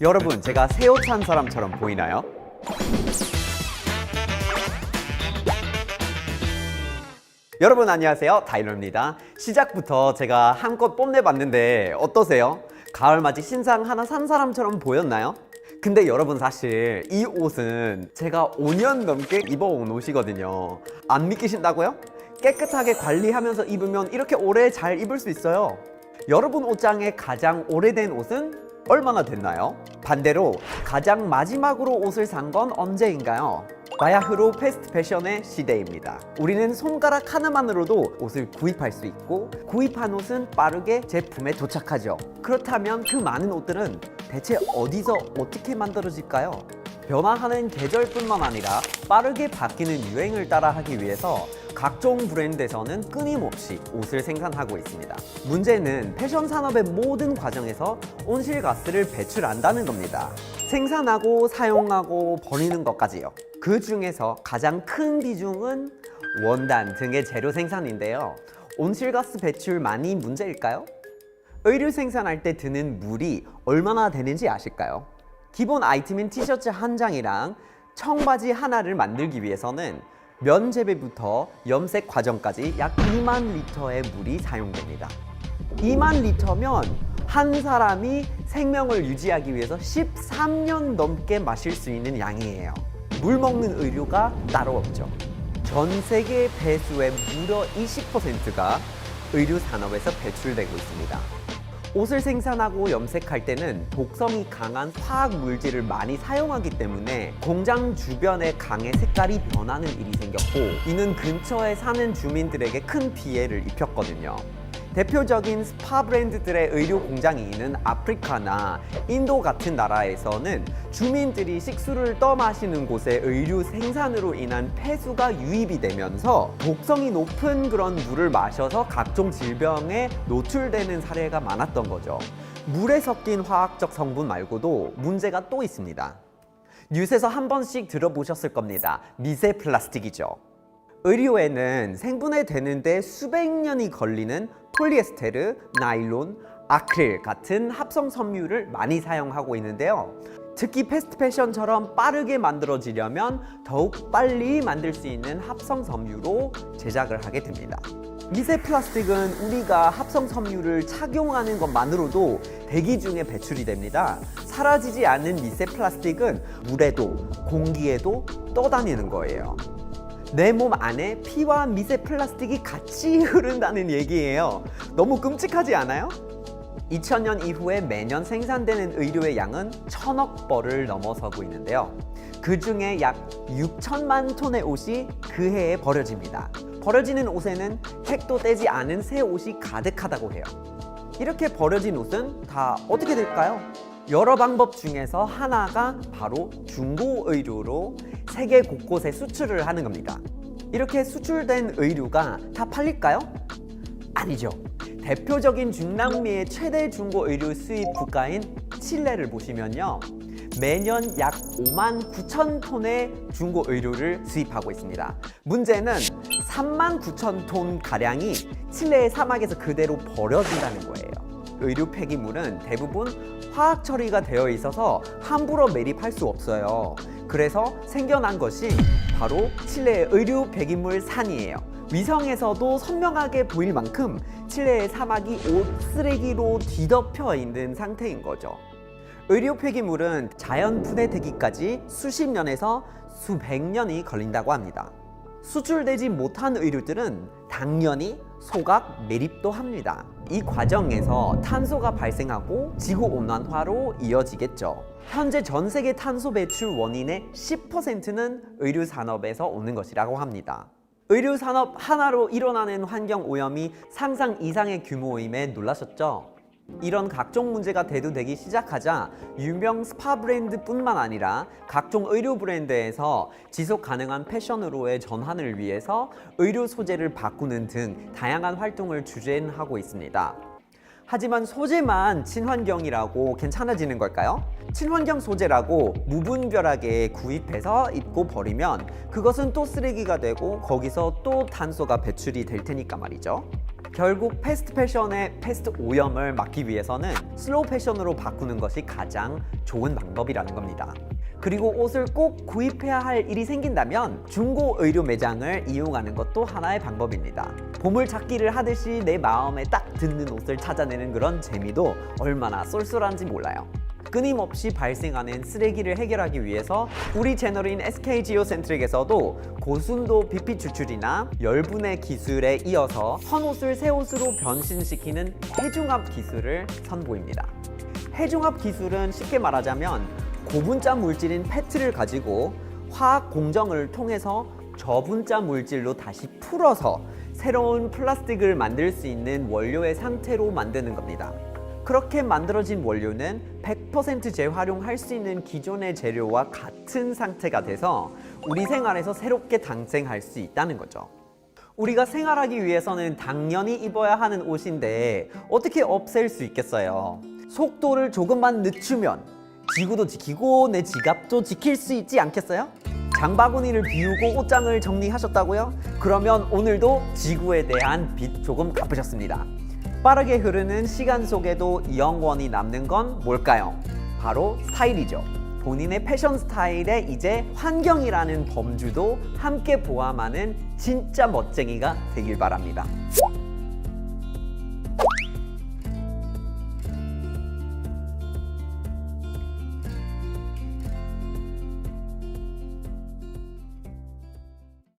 여러분, 제가 새 옷 산 사람처럼 보이나요? 여러분 안녕하세요, 타일러입니다. 시작부터 제가 한껏 뽐내봤는데 어떠세요? 가을맞이 신상 하나 산 사람처럼 보였나요? 근데 여러분, 사실 이 옷은 제가 5년 넘게 입어온 옷이거든요. 안 믿기신다고요? 깨끗하게 관리하면서 입으면 이렇게 오래 잘 입을 수 있어요. 여러분 옷장에 가장 오래된 옷은 얼마나 됐나요? 반대로 가장 마지막으로 옷을 산 건 언제인가요? 바야흐로 패스트 패션의 시대입니다. 우리는 손가락 하나만으로도 옷을 구입할 수 있고, 구입한 옷은 빠르게 제품에 도착하죠. 그렇다면 그 많은 옷들은 대체 어디서 어떻게 만들어질까요? 변화하는 계절뿐만 아니라 빠르게 바뀌는 유행을 따라하기 위해서 각종 브랜드에서는 끊임없이 옷을 생산하고 있습니다. 문제는 패션 산업의 모든 과정에서 온실가스를 배출한다는 겁니다. 생산하고 사용하고 버리는 것까지요. 그 중에서 가장 큰 비중은 원단 등의 재료 생산인데요. 온실가스 배출만이 문제일까요? 의류 생산할 때 드는 물이 얼마나 되는지 아실까요? 기본 아이템인 티셔츠 한 장이랑 청바지 하나를 만들기 위해서는 면 재배부터 염색 과정까지 약 2만 리터의 물이 사용됩니다. 2만 리터면 한 사람이 생명을 유지하기 위해서 13년 넘게 마실 수 있는 양이에요. 물 먹는 의류가 따로 없죠. 전 세계 배수의 무려 20%가 의류 산업에서 배출되고 있습니다. 옷을 생산하고 염색할 때는 독성이 강한 화학 물질을 많이 사용하기 때문에 공장 주변의 강의 색깔이 변하는 일이 생겼고, 이는 근처에 사는 주민들에게 큰 피해를 입혔거든요. 대표적인 스파 브랜드들의 의류 공장이 있는 아프리카나 인도 같은 나라에서는 주민들이 식수를 떠마시는 곳의 의류 생산으로 인한 폐수가 유입이 되면서 독성이 높은 그런 물을 마셔서 각종 질병에 노출되는 사례가 많았던 거죠. 물에 섞인 화학적 성분 말고도 문제가 또 있습니다. 뉴스에서 한 번씩 들어보셨을 겁니다. 미세 플라스틱이죠. 의류에는 생분해되는데 수백 년이 걸리는 폴리에스테르, 나일론, 아크릴 같은 합성 섬유를 많이 사용하고 있는데요. 특히 패스트 패션처럼 빠르게 만들어지려면 더욱 빨리 만들 수 있는 합성 섬유로 제작을 하게 됩니다. 미세 플라스틱은 우리가 합성 섬유를 착용하는 것만으로도 대기 중에 배출이 됩니다. 사라지지 않는 미세 플라스틱은 물에도 공기에도 떠다니는 거예요. 내 몸 안에 피와 미세 플라스틱이 같이 흐른다는 얘기예요. 너무 끔찍하지 않아요? 2000년 이후에 매년 생산되는 의류의 양은 1000억 벌을 넘어서고 있는데요. 그 중에 약 6천만 톤의 옷이 그 해에 버려집니다. 버려지는 옷에는 택도 떼지 않은 새 옷이 가득하다고 해요. 이렇게 버려진 옷은 다 어떻게 될까요? 여러 방법 중에서 하나가 바로 중고 의류로 세계 곳곳에 수출을 하는 겁니다. 이렇게 수출된 의류가 다 팔릴까요? 아니죠. 대표적인 중남미의 최대 중고 의류 수입 국가인 칠레를 보시면요, 매년 약 5만 9천 톤의 중고 의류를 수입하고 있습니다. 문제는 3만 9천 톤 가량이 칠레의 사막에서 그대로 버려진다는 거예요. 의류 폐기물은 대부분 화학 처리가 되어 있어서 함부로 매립할 수 없어요. 그래서 생겨난 것이 바로 칠레의 의류 폐기물 산이에요. 위성에서도 선명하게 보일 만큼 칠레의 사막이 옷 쓰레기로 뒤덮여 있는 상태인 거죠. 의류 폐기물은 자연 분해되기까지 수십 년에서 수백 년이 걸린다고 합니다. 수출되지 못한 의류들은 당연히 소각 매립도 합니다. 이 과정에서 탄소가 발생하고 지구온난화로 이어지겠죠. 현재 전 세계 탄소 배출 원인의 10%는 의류 산업에서 오는 것이라고 합니다. 의류 산업 하나로 일어나는 환경 오염이 상상 이상의 규모임에 놀라셨죠? 이런 각종 문제가 대두되기 시작하자 유명 스파 브랜드뿐만 아니라 각종 의류 브랜드에서 지속 가능한 패션으로의 전환을 위해서 의류 소재를 바꾸는 등 다양한 활동을 주재하고 있습니다. 하지만 소재만 친환경이라고 괜찮아지는 걸까요? 친환경 소재라고 무분별하게 구입해서 입고 버리면 그것은 또 쓰레기가 되고 거기서 또 탄소가 배출이 될 테니까 말이죠. 결국 패스트 패션의 패스트 오염을 막기 위해서는 슬로우 패션으로 바꾸는 것이 가장 좋은 방법이라는 겁니다. 그리고 옷을 꼭 구입해야 할 일이 생긴다면 중고 의류 매장을 이용하는 것도 하나의 방법입니다. 보물찾기를 하듯이 내 마음에 딱 드는 옷을 찾아내는 그런 재미도 얼마나 쏠쏠한지 몰라요. 끊임없이 발생하는 쓰레기를 해결하기 위해서 우리 채널인 SK지오센트릭에서도 고순도 비피 추출이나 열분해 기술에 이어서 헌옷을 새 옷으로 변신시키는 해중합 기술을 선보입니다. 해중합 기술은 쉽게 말하자면 고분자 물질인 페트를 가지고 화학 공정을 통해서 저분자 물질로 다시 풀어서 새로운 플라스틱을 만들 수 있는 원료의 상태로 만드는 겁니다. 그렇게 만들어진 원료는 100% 재활용할 수 있는 기존의 재료와 같은 상태가 돼서 우리 생활에서 새롭게 탄생할 수 있다는 거죠. 우리가 생활하기 위해서는 당연히 입어야 하는 옷인데 어떻게 없앨 수 있겠어요? 속도를 조금만 늦추면 지구도 지키고 내 지갑도 지킬 수 있지 않겠어요? 장바구니를 비우고 옷장을 정리하셨다고요? 그러면 오늘도 지구에 대한 빚 조금 갚으셨습니다. 빠르게 흐르는 시간 속에도 영원히 남는 건 뭘까요? 바로 스타일이죠. 본인의 패션 스타일에 이제 환경이라는 범주도 함께 포함하는 진짜 멋쟁이가 되길 바랍니다.